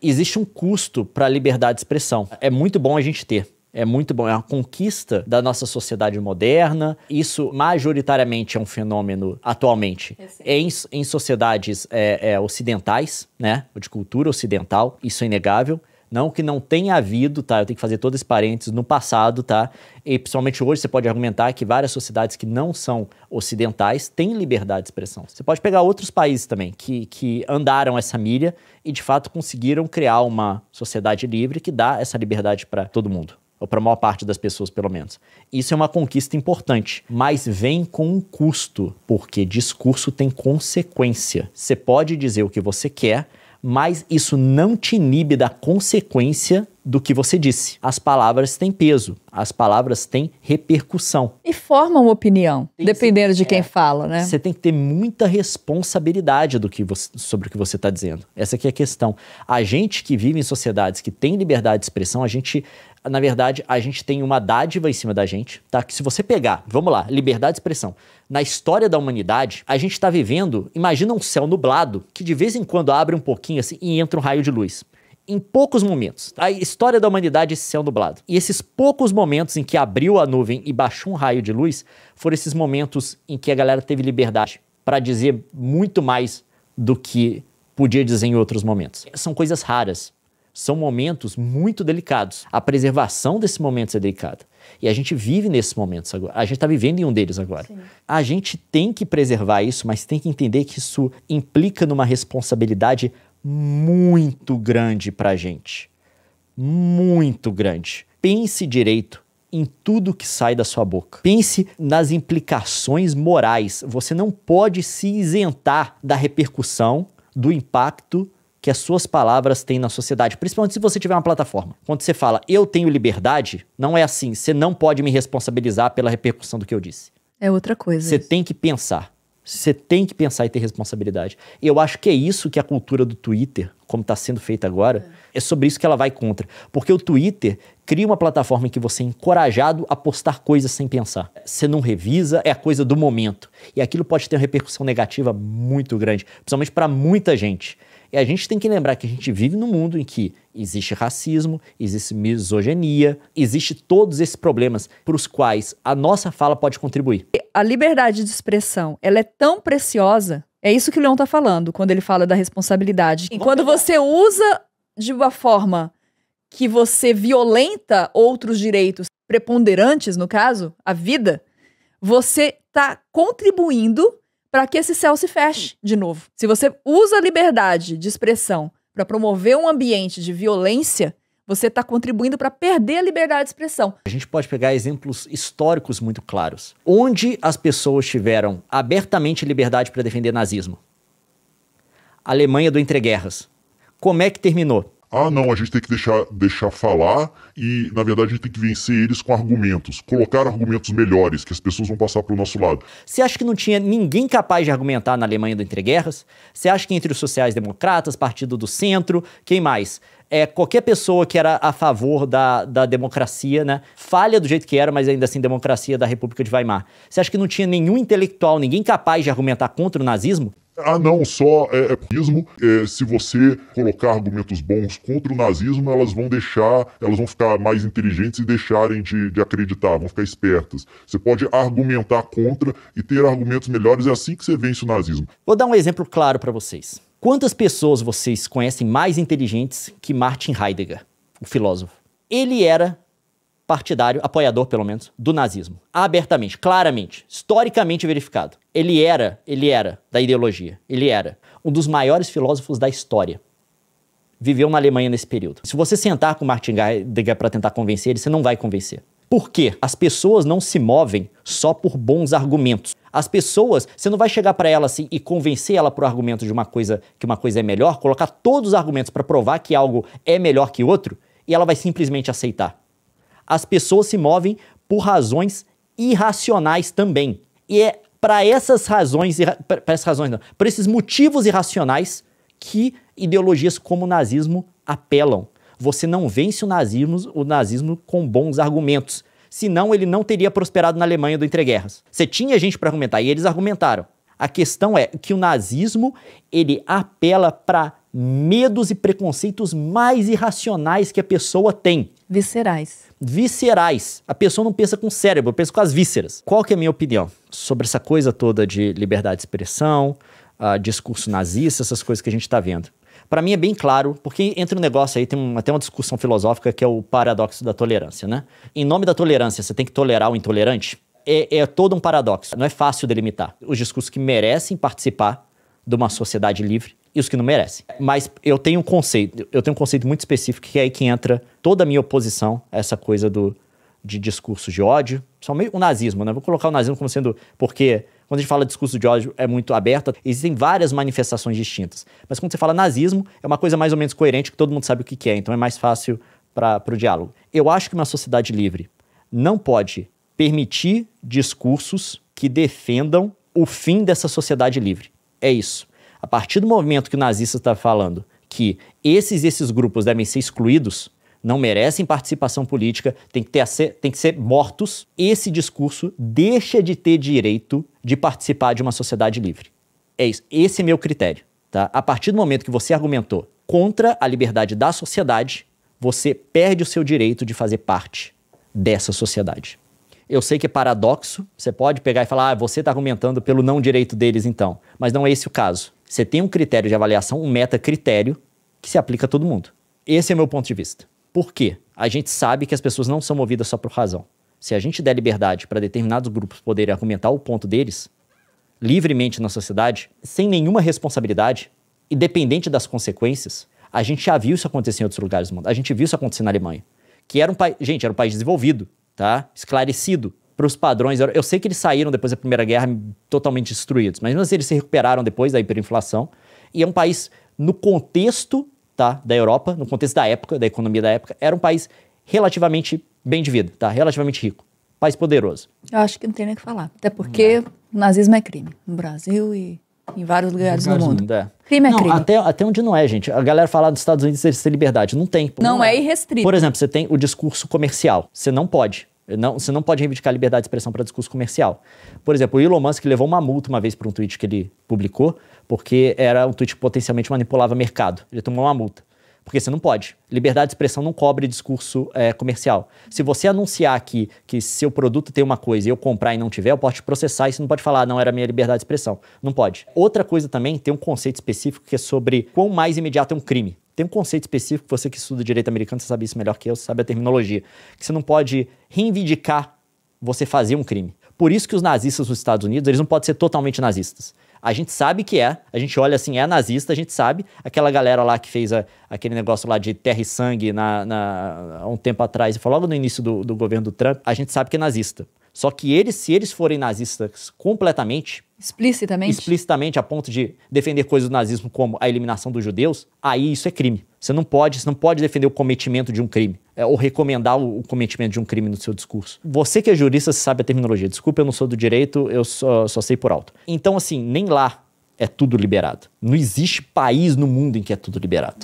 existe um custo para a liberdade de expressão. É muito bom a gente ter. É muito bom, é uma conquista da nossa sociedade moderna. Isso, majoritariamente, é um fenômeno, atualmente, em sociedades ocidentais, né? De cultura ocidental, isso é inegável. Não que não tenha havido, tá? Eu tenho que fazer todo esse parênteses no passado, tá? E principalmente hoje você pode argumentar que várias sociedades que não são ocidentais têm liberdade de expressão. Você pode pegar outros países também que andaram essa milha e de fato conseguiram criar uma sociedade livre que dá essa liberdade para todo mundo. Ou para a maior parte das pessoas, pelo menos. Isso é uma conquista importante, mas vem com um custo, porque discurso tem consequência. Você pode dizer o que você quer, mas isso não te inibe da consequência do que você disse. As palavras têm peso, as palavras têm repercussão. E formam opinião, dependendo de quem fala, né? Você tem que ter muita responsabilidade sobre o que você está dizendo. Essa aqui é a questão. A gente que vive em sociedades que tem liberdade de expressão, na verdade, a gente tem uma dádiva em cima da gente, tá? Que se você pegar, vamos lá, liberdade de expressão. Na história da humanidade, a gente está vivendo, imagina um céu nublado, que de vez em quando abre um pouquinho assim e entra um raio de luz. Em poucos momentos. A história da humanidade é esse céu nublado. E esses poucos momentos em que abriu a nuvem e baixou um raio de luz, foram esses momentos em que a galera teve liberdade para dizer muito mais do que podia dizer em outros momentos. São coisas raras. São momentos muito delicados. A preservação desses momentos é delicada. E a gente vive nesses momentos agora. A gente está vivendo em um deles agora. Sim. A gente tem que preservar isso, mas tem que entender que isso implica numa responsabilidade muito grande para a gente. Muito grande. Pense direito em tudo que sai da sua boca. Pense nas implicações morais. Você não pode se isentar da repercussão, do impacto que as suas palavras têm na sociedade, principalmente se você tiver uma plataforma. Quando você fala, eu tenho liberdade, não é assim, você não pode me responsabilizar pela repercussão do que eu disse. É outra coisa. Você tem que pensar. Você tem que pensar e ter responsabilidade. E eu acho que é isso que a cultura do Twitter, como está sendo feita agora, é sobre isso que ela vai contra. Porque o Twitter cria uma plataforma em que você é encorajado a postar coisas sem pensar. Você não revisa, é a coisa do momento. E aquilo pode ter uma repercussão negativa muito grande, principalmente para muita gente. E a gente tem que lembrar que a gente vive num mundo em que existe racismo, existe misoginia, existe todos esses problemas para os quais a nossa fala pode contribuir. A liberdade de expressão, ela é tão preciosa, é isso que o Leon está falando, quando ele fala da responsabilidade. E quando você usa de uma forma que você violenta outros direitos preponderantes, no caso, a vida, você está contribuindo para que esse céu se feche de novo. Se você usa a liberdade de expressão para promover um ambiente de violência, você está contribuindo para perder a liberdade de expressão. A gente pode pegar exemplos históricos muito claros. Onde as pessoas tiveram abertamente liberdade para defender nazismo? Alemanha do entreguerras. Como é que terminou? Ah, não, a gente tem que deixar falar e, na verdade, a gente tem que vencer eles com argumentos. Colocar argumentos melhores, que as pessoas vão passar para o nosso lado. Você acha que não tinha ninguém capaz de argumentar na Alemanha do entreguerras? Você acha que entre os sociais-democratas, Partido do Centro, quem mais? Qualquer pessoa que era a favor da democracia, né? Falha do jeito que era, mas ainda assim democracia da República de Weimar. Você acha que não tinha nenhum intelectual, ninguém capaz de argumentar contra o nazismo? Ah, não, só nazismo. Se você colocar argumentos bons contra o nazismo, elas vão ficar mais inteligentes e deixarem de acreditar, vão ficar espertas. Você pode argumentar contra e ter argumentos melhores, é assim que você vence o nazismo. Vou dar um exemplo claro para vocês. Quantas pessoas vocês conhecem mais inteligentes que Martin Heidegger, o filósofo? Ele era partidário, apoiador pelo menos, do nazismo. Abertamente, claramente, historicamente verificado. Ele era da ideologia. Ele era um dos maiores filósofos da história. Viveu na Alemanha nesse período. Se você sentar com Martin Heidegger para tentar convencer ele, você não vai convencer. Por quê? As pessoas não se movem só por bons argumentos. As pessoas, você não vai chegar para ela assim e convencer ela por argumento de que uma coisa é melhor, colocar todos os argumentos para provar que algo é melhor que outro, e ela vai simplesmente aceitar. As pessoas se movem por razões irracionais também. E é para essas razões, por esses motivos irracionais que ideologias como o nazismo apelam. Você não vence o nazismo com bons argumentos. Senão ele não teria prosperado na Alemanha do entreguerras. Você tinha gente para argumentar e eles argumentaram. A questão é que o nazismo, ele apela para medos e preconceitos mais irracionais que a pessoa tem. Viscerais. A pessoa não pensa com o cérebro, pensa com as vísceras. Qual que é a minha opinião sobre essa coisa toda de liberdade de expressão, discurso nazista, essas coisas que a gente está vendo? Para mim é bem claro, porque entre um negócio aí, tem até uma discussão filosófica que é o paradoxo da tolerância, né? Em nome da tolerância, você tem que tolerar o intolerante? É todo um paradoxo, não é fácil delimitar. Os discursos que merecem participar de uma sociedade livre e os que não merecem. Mas eu tenho um conceito muito específico que é aí que entra toda a minha oposição a essa coisa de discurso de ódio, somente o nazismo, né? Vou colocar o nazismo como sendo, porque quando a gente fala de discurso de ódio é muito aberto, existem várias manifestações distintas. Mas quando você fala nazismo, é uma coisa mais ou menos coerente, que todo mundo sabe o que é, então é mais fácil para o diálogo. Eu acho que uma sociedade livre não pode permitir discursos que defendam o fim dessa sociedade livre. É isso. A partir do momento que o nazista está falando que esses grupos devem ser excluídos, não merecem participação política, tem que ser mortos, esse discurso deixa de ter direito de participar de uma sociedade livre. É isso. Esse é meu critério. Tá? A partir do momento que você argumentou contra a liberdade da sociedade, você perde o seu direito de fazer parte dessa sociedade. Eu sei que é paradoxo, você pode pegar e falar, você está argumentando pelo não direito deles então, mas não é esse o caso. Você tem um critério de avaliação, um metacritério, que se aplica a todo mundo. Esse é o meu ponto de vista. Por quê? A gente sabe que as pessoas não são movidas só por razão. Se a gente der liberdade para determinados grupos poderem argumentar o ponto deles, livremente na sociedade, sem nenhuma responsabilidade, independente das consequências, a gente já viu isso acontecer em outros lugares do mundo. A gente viu isso acontecer na Alemanha, que era era um país desenvolvido, tá? Esclarecido para os padrões. Eu sei que eles saíram depois da Primeira Guerra totalmente destruídos, mas mesmo assim eles se recuperaram depois da hiperinflação, e é um país, no contexto, tá, da Europa, no contexto da época, da economia da época, era um país relativamente bem de vida, tá? Relativamente rico. País poderoso. Eu acho que não tem nem o que falar. Até porque o nazismo é crime. No Brasil e em vários lugares do mundo. Crime é crime. Até onde não é, gente. A galera fala dos Estados Unidos eles têm liberdade. Não tem. Não é irrestrito. Por exemplo, você tem o discurso comercial. Você não pode. Você não pode reivindicar liberdade de expressão para discurso comercial. Por exemplo, o Elon Musk levou uma multa uma vez por um tweet que ele publicou, porque era um tweet que potencialmente manipulava mercado. Ele tomou uma multa. Porque você não pode. Liberdade de expressão não cobre discurso comercial. Se você anunciar aqui que seu produto tem uma coisa e eu comprar e não tiver, eu posso te processar e você não pode falar, não, era minha liberdade de expressão. Não pode. Outra coisa também, tem um conceito específico que é sobre quão mais imediato é um crime. Tem um conceito específico, você que estuda direito americano, você sabe isso melhor que eu, você sabe a terminologia, que você não pode reivindicar você fazer um crime. Por isso que os nazistas nos Estados Unidos, eles não podem ser totalmente nazistas. A gente sabe que a gente olha assim, é nazista, a gente sabe. Aquela galera lá que fez aquele negócio lá de terra e sangue há um tempo atrás, foi logo no início do governo do Trump, a gente sabe que é nazista. Só que se eles forem nazistas completamente... Explicitamente, a ponto de defender coisas do nazismo como a eliminação dos judeus, aí isso é crime. Você não pode defender o cometimento de um crime, ou recomendar o cometimento de um crime no seu discurso. Você que é jurista, você sabe a terminologia. Desculpa, eu não sou do direito, eu só sei por alto. Então, assim, nem lá é tudo liberado. Não existe país no mundo em que é tudo liberado.